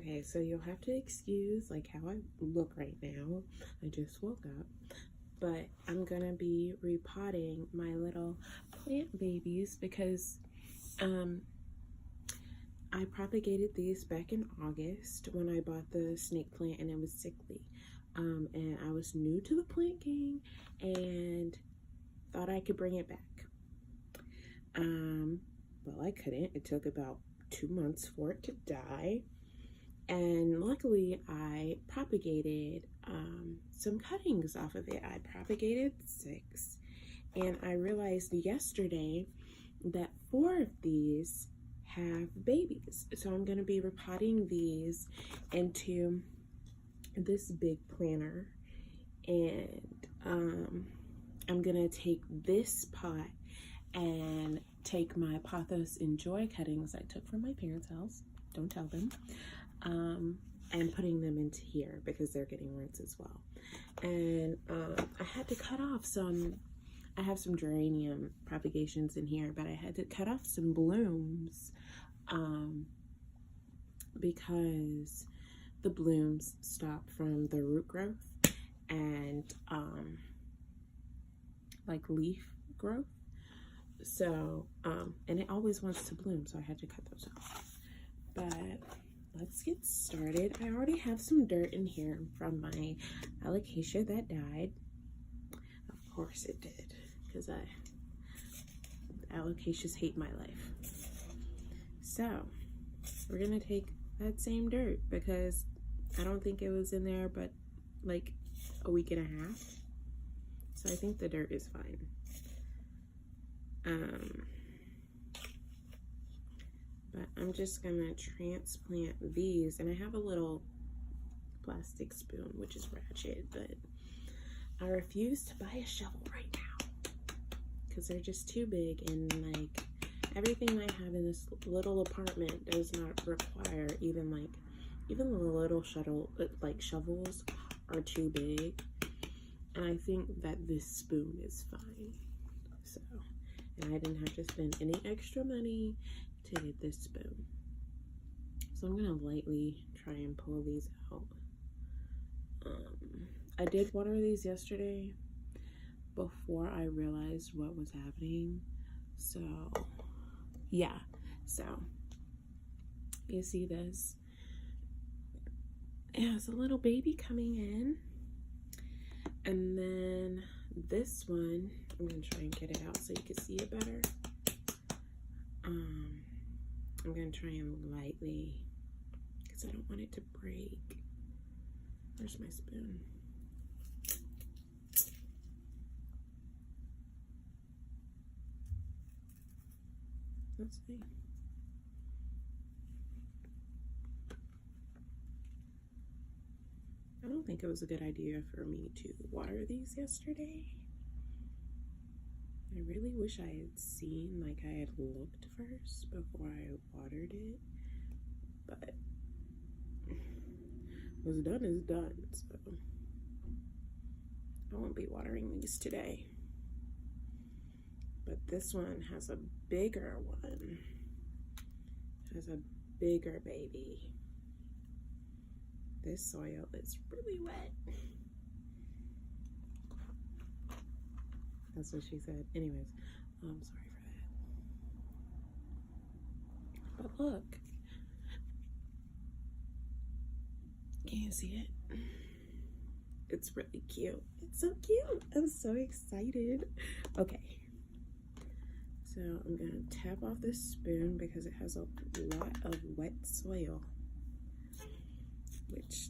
Okay, so you'll have to excuse like how I look right now. I just woke up, but I'm gonna be repotting my little plant babies because I propagated these back in August when I bought the snake plant and it was sickly. And I was new to the plant game and thought I could bring it back. Well, I couldn't. It took about 2 months for it to die. And luckily, I propagated some cuttings off of it. I propagated 6. And I realized yesterday that 4 of these have babies. So I'm going to be repotting these into this big planter. And I'm going to take this pot and take my Pothos Enjoy cuttings I took from my parents' house. Don't tell them. And putting them into here because they're getting roots as well. And I had to cut off some, I have some geranium propagations in here, but I had to cut off some blooms because the blooms stop from the root growth and like leaf growth. So, and it always wants to bloom, so I had to cut those off. But let's get started. I already have some dirt in here from my alocasia that died. Of course it did, because alocasias hate my life. So we're gonna take that same dirt because I don't think it was in there but like a week and a half. So I think the dirt is fine. But I'm just gonna transplant these, and I have a little plastic spoon, which is ratchet, but I refuse to buy a shovel right now because they're just too big, and like everything I have in this little apartment does not require even the little shovels are too big, and I think that this spoon is fine. So, and I didn't have to spend any extra money to get this spoon. So I'm gonna lightly try and pull these out. I did water these yesterday before I realized what was happening. So yeah, so you see this? It has a little baby coming in. And then this one, I'm gonna try and get it out so you can see it better. I'm gonna try and lightly, because I don't want it to break. Where's my spoon? Let's see. I don't think it was a good idea for me to water these yesterday. I really wish I had seen, like I had looked first before I watered it, but what's done is done, so I won't be watering these today. But this one has a bigger one, has a bigger baby. This soil is really wet. That's what she said. Anyways, I'm sorry for that. But look. Can you see it? It's really cute. It's so cute. I'm so excited. Okay. So I'm going to tap off this spoon because it has a lot of wet soil. Which,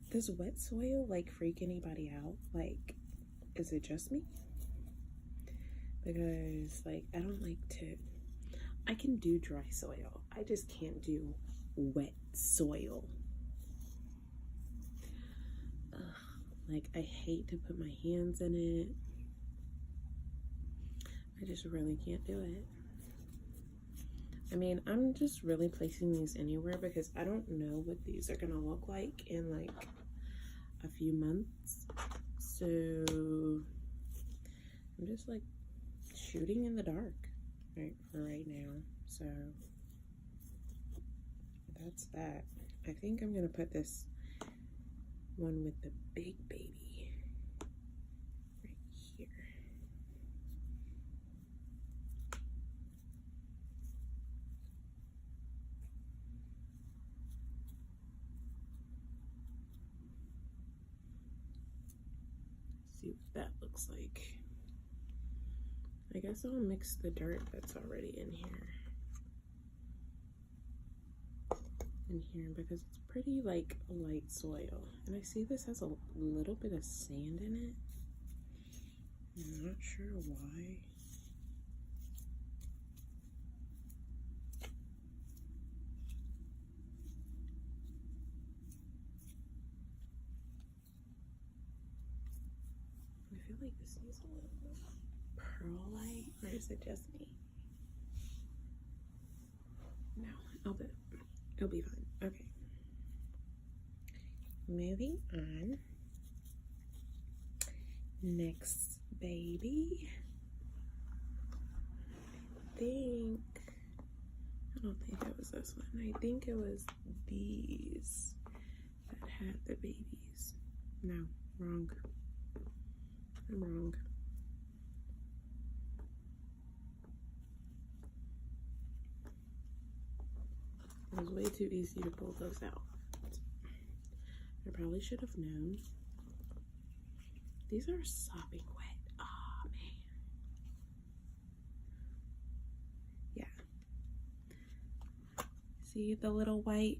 does wet soil like freak anybody out? Like, is it just me? Because like I don't like to, I can do dry soil, I just can't do wet soil. Like I hate to put my hands in it. I just really can't do it. I mean, I'm just really placing these anywhere because I don't know what these are gonna look like in like a few months. So I'm just like shooting in the dark right now. So that's that. I think I'm gonna put this one with the big baby right here. See what that looks like. I guess I'll mix the dirt that's already in here because it's pretty like light soil, and I see this has a little bit of sand in it. I'm not sure why. I feel like this needs a little bit of perlite, or is it just me? No, it'll be fine. Okay. Moving on. Next baby. I don't think it was this one. I think it was these that had the babies. No, wrong. I'm wrong. It was way too easy to pull those out. I probably should have known. These are sopping wet. Oh, man. Yeah. See the little white?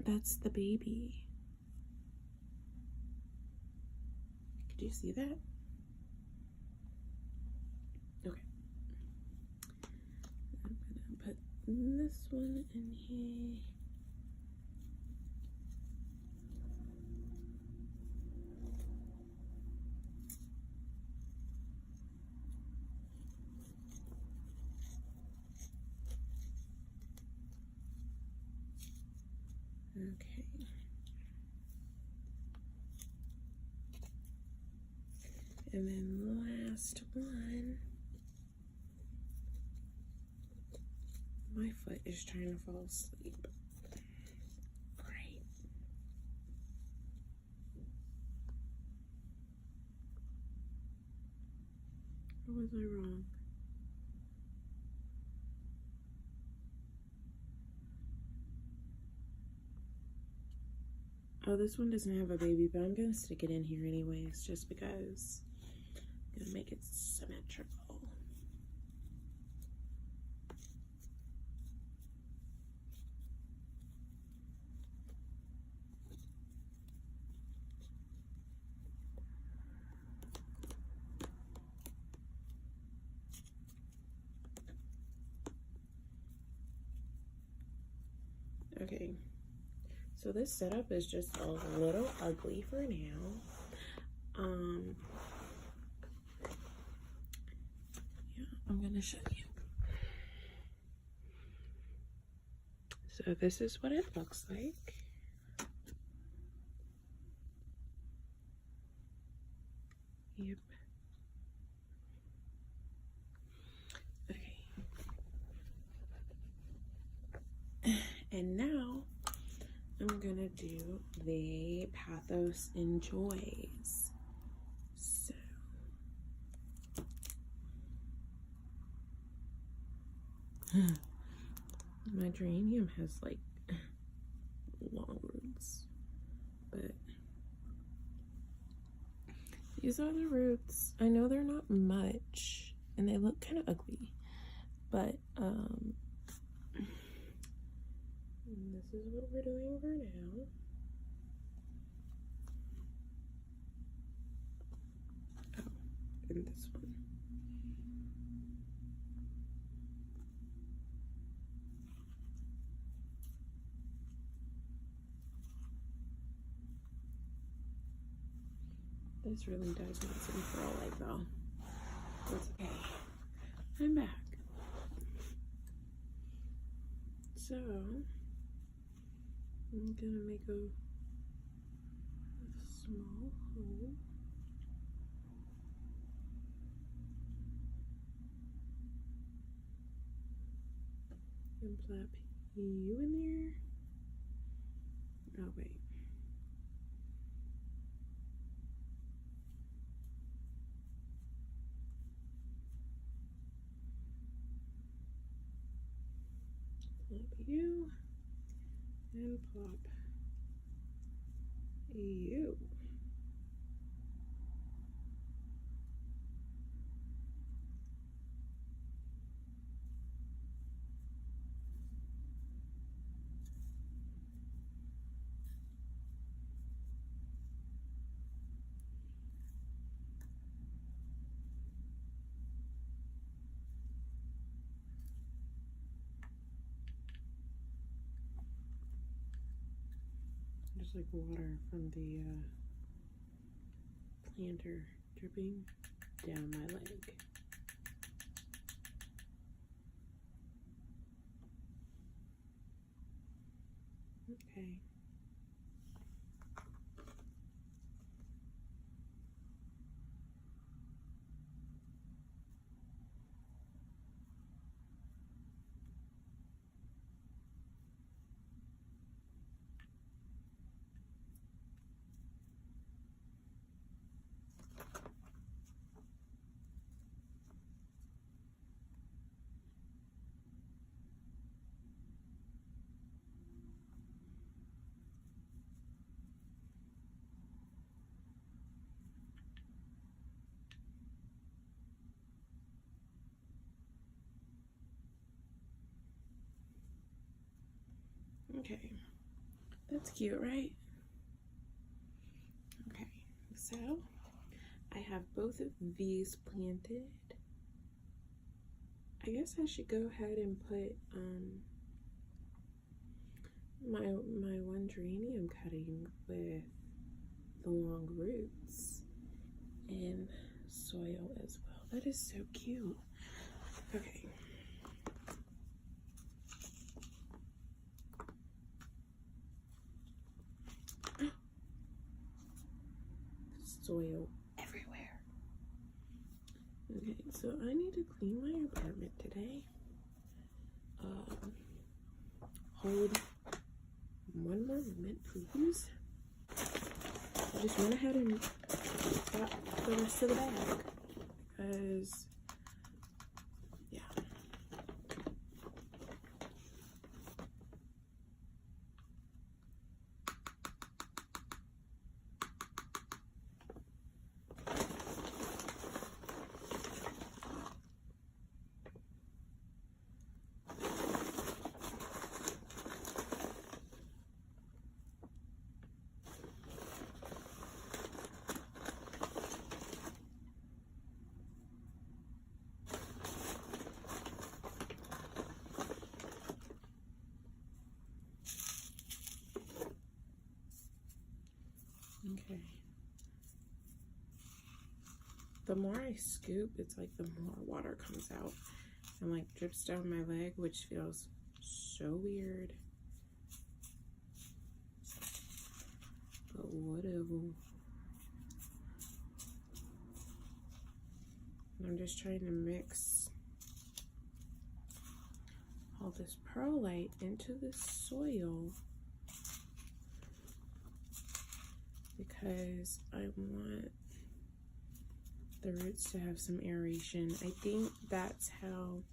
That's the baby. Could you see that? Okay. I'm gonna put this one in here. Okay. And then last one. My foot is trying to fall asleep. Great. Or was I wrong? Oh, this one doesn't have a baby, but I'm gonna stick it in here anyways, just because I'm gonna make it symmetrical. Okay. So this setup is just a little ugly for now. Yeah, I'm gonna show you. So this is what it looks like. Yep. Okay. And now I'm gonna do the Pathos Enjoys. So my geranium has like long roots, but these are the roots. I know they're not much and they look kind of ugly, but this is what we're doing for now. Oh, and this one. This really does need some perlite though. That's okay. I'm back. So I'm gonna make a small hole. And plop you in there. Oh, wait. Plop you and plop you. Just like water from the planter dripping down my leg. Okay. Okay, that's cute, right? Okay, so I have both of these planted. I guess I should go ahead and put my one geranium cutting with the long roots in soil as well. That is so cute. Okay. Soil everywhere. Okay, so I need to clean my apartment today. Hold one more moment, please. I just went ahead and got the rest of the bag because, yeah. Okay. The more I scoop, it's like the more water comes out and like drips down my leg, which feels so weird. But whatever. I'm just trying to mix all this perlite into the soil because I want the roots to have some aeration. I think that's how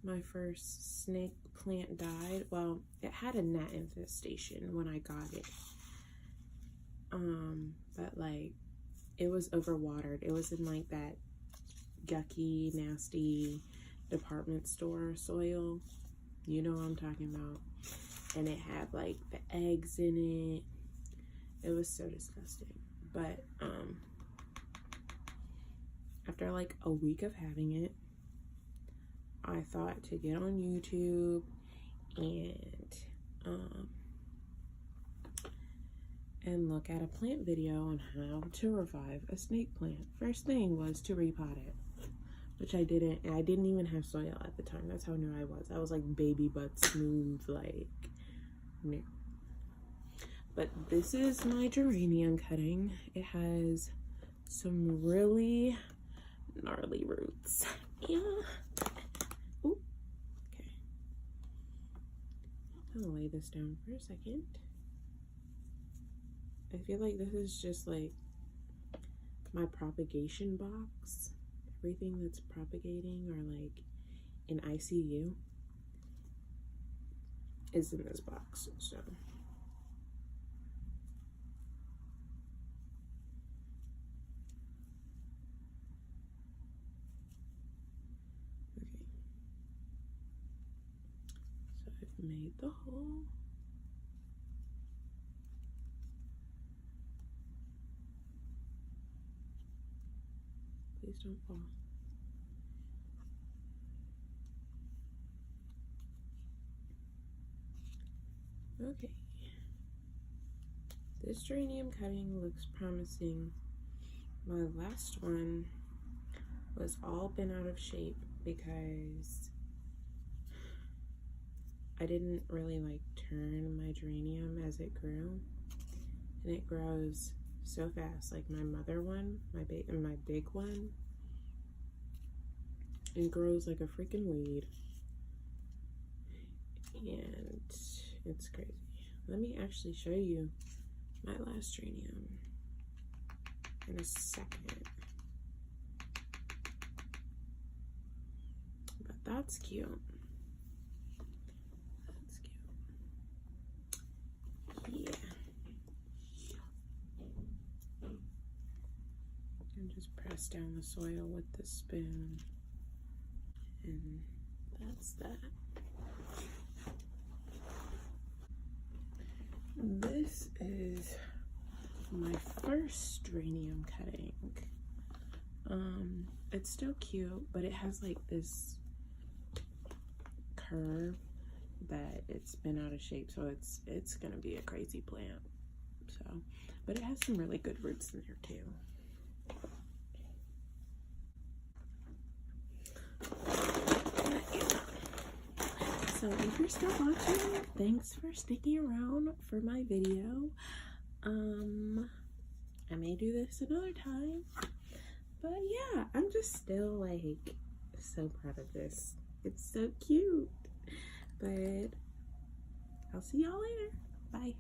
my first snake plant died. Well, it had a gnat infestation when I got it. But like it was overwatered. It was in like that yucky, nasty department store soil. You know what I'm talking about. And it had like the eggs in it. It was so disgusting. But after like a week of having it, I thought to get on YouTube and look at a plant video on how to revive a snake plant. First thing was to repot it, which I didn't, and I didn't even have soil at the time. That's how new I was. I was like baby butt smooth, like new. But this is my geranium cutting. It has some really gnarly roots. Yeah. Ooh. Okay. I'm gonna lay this down for a second. I feel like this is just like my propagation box. Everything that's propagating or like in ICU is in this box. So okay. So I've made the hole. Please don't fall. Okay. This geranium cutting looks promising. My last one was all bent out of shape because I didn't really like turn my geranium as it grew, and it grows so fast. Like my mother one, my big one, it grows like a freaking weed, and it's crazy. Let me actually show you my last geranium in a second. But that's cute. That's cute. Yeah. And just press down the soil with the spoon. And that's that. This is my first geranium cutting. It's still cute, but it has like this curve that it's been out of shape, so it's gonna be a crazy plant. So, but it has some really good roots in there too. So if you're still watching, thanks for sticking around for my video. I may do this another time, but yeah, I'm just still like so proud of this. It's so cute. But I'll see y'all later. Bye.